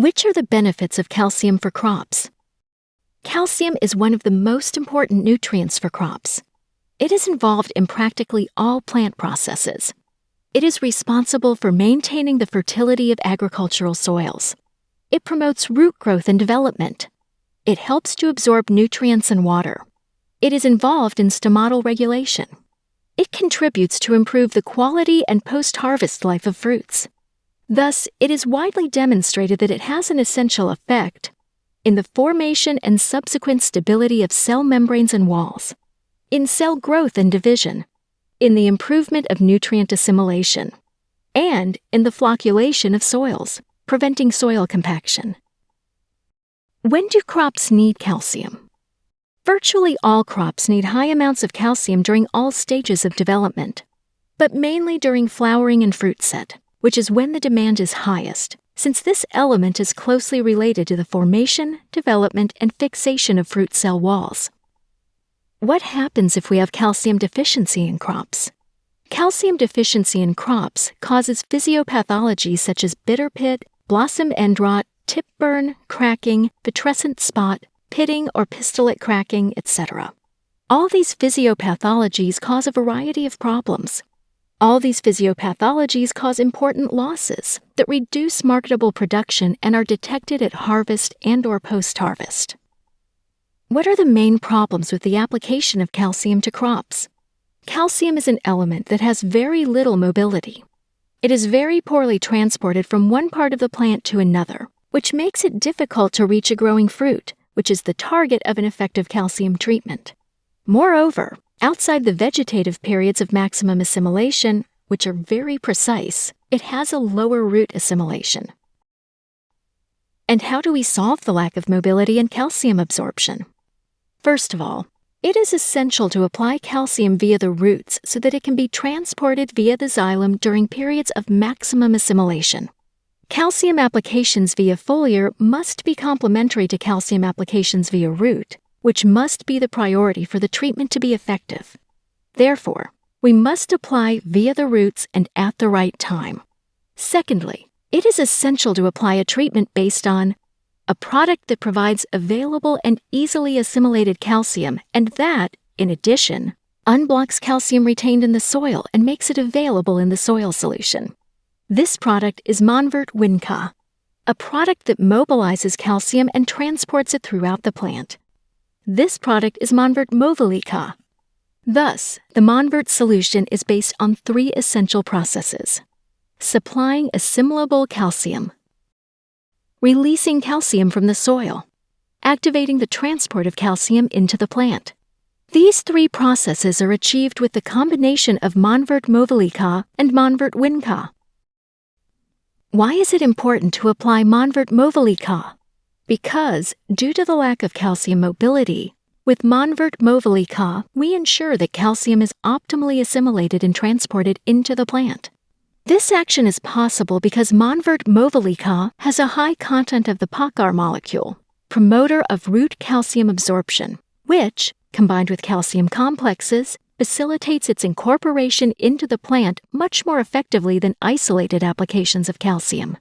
Which are the benefits of calcium for crops? Calcium is one of the most important nutrients for crops. It is involved in practically all plant processes. It is responsible for maintaining the fertility of agricultural soils. It promotes root growth and development. It helps to absorb nutrients and water. It is involved in stomatal regulation. It contributes to improve the quality and post-harvest life of fruits. Thus, it is widely demonstrated that it has an essential effect in the formation and subsequent stability of cell membranes and walls, in cell growth and division, in the improvement of nutrient assimilation, and in the flocculation of soils, preventing soil compaction. When do crops need calcium? Virtually all crops need high amounts of calcium during all stages of development, but mainly during flowering and fruit set, which is when the demand is highest, since this element is closely related to the formation, development, and fixation of fruit cell walls. What happens if we have calcium deficiency in crops? Calcium deficiency in crops causes physiopathologies such as bitter pit, blossom end rot, tip burn, cracking, putrescent spot, pitting or pistillate cracking, etc. All these physiopathologies cause a variety of problems. All these physiopathologies cause important losses that reduce marketable production and are detected at harvest and/or post-harvest. What are the main problems with the application of calcium to crops? Calcium is an element that has very little mobility. It is very poorly transported from one part of the plant to another, which makes it difficult to reach a growing fruit, which is the target of an effective calcium treatment. Moreover, outside the vegetative periods of maximum assimilation, which are very precise, it has a lower root assimilation. And how do we solve the lack of mobility and calcium absorption? First of all, it is essential to apply calcium via the roots so that it can be transported via the xylem during periods of maximum assimilation. Calcium applications via foliar must be complementary to calcium applications via root, which must be the priority for the treatment to be effective. Therefore, we must apply via the roots and at the right time. Secondly, it is essential to apply a treatment based on a product that provides available and easily assimilated calcium and that, in addition, unblocks calcium retained in the soil and makes it available in the soil solution. This product is Monvirt Winca, a product that mobilizes calcium and transports it throughout the plant. This product is Monvirt Movilica. Thus, the Monvirt solution is based on three essential processes: supplying assimilable calcium, releasing calcium from the soil, activating the transport of calcium into the plant. These three processes are achieved with the combination of Monvirt Movilica and Monvirt Winca. Why is it important to apply Monvirt Movilica? Because, due to the lack of calcium mobility, with Monvirt Movilica, we ensure that calcium is optimally assimilated and transported into the plant. This action is possible because Monvirt Movilica has a high content of the PACAR molecule, promoter of root calcium absorption, which, combined with calcium complexes, facilitates its incorporation into the plant much more effectively than isolated applications of calcium.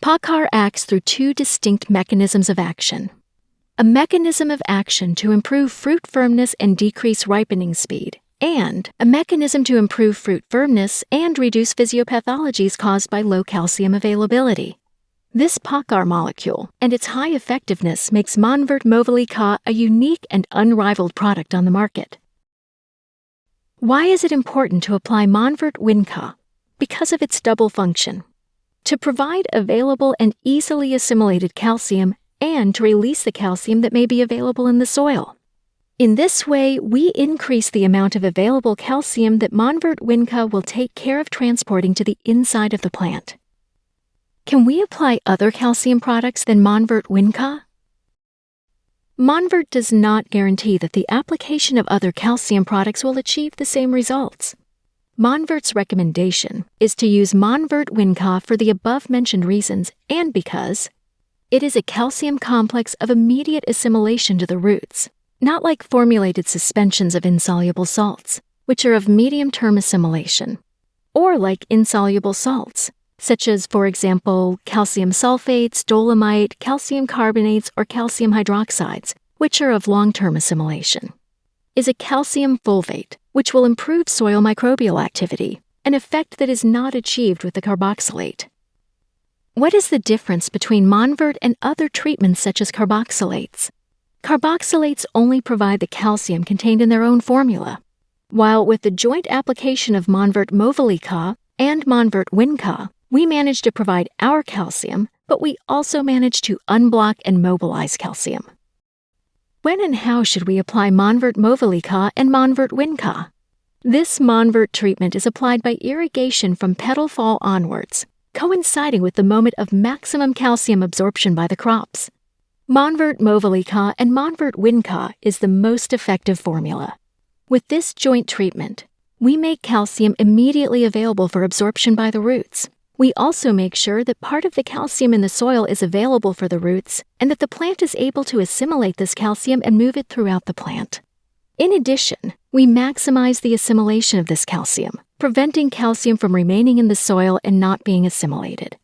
PACAR acts through two distinct mechanisms of action. A mechanism of action to improve fruit firmness and decrease ripening speed, and a mechanism to improve fruit firmness and reduce physiopathologies caused by low calcium availability. This PACAR molecule and its high effectiveness makes Monvirt Movilica a unique and unrivaled product on the market. Why is it important to apply Monvirt Winca? Because of its double function: to provide available and easily assimilated calcium and to release the calcium that may be available in the soil. In this way, we increase the amount of available calcium that Monvirt Winca will take care of transporting to the inside of the plant. Can we apply other calcium products than Monvirt Winca? Monvirt does not guarantee that the application of other calcium products will achieve the same results. Monvirt's recommendation is to use Monvirt Winca for the above-mentioned reasons and because it is a calcium complex of immediate assimilation to the roots, not like formulated suspensions of insoluble salts, which are of medium-term assimilation, or like insoluble salts, such as, for example, calcium sulfates, dolomite, calcium carbonates, or calcium hydroxides, which are of long-term assimilation, is a calcium fulvate, which will improve soil microbial activity, an effect that is not achieved with the carboxylate. What is the difference between Monvirt and other treatments such as carboxylates? Carboxylates only provide the calcium contained in their own formula, while with the joint application of Monvirt Movilica and Monvirt Winca, we manage to provide our calcium, but we also manage to unblock and mobilize calcium. When and how should we apply Monvirt Movilica and Monvirt Winca? This Monvirt treatment is applied by irrigation from petal fall onwards, coinciding with the moment of maximum calcium absorption by the crops. Monvirt Movilica and Monvirt Winca is the most effective formula. With this joint treatment, we make calcium immediately available for absorption by the roots. We also make sure that part of the calcium in the soil is available for the roots and that the plant is able to assimilate this calcium and move it throughout the plant. In addition, we maximize the assimilation of this calcium, preventing calcium from remaining in the soil and not being assimilated.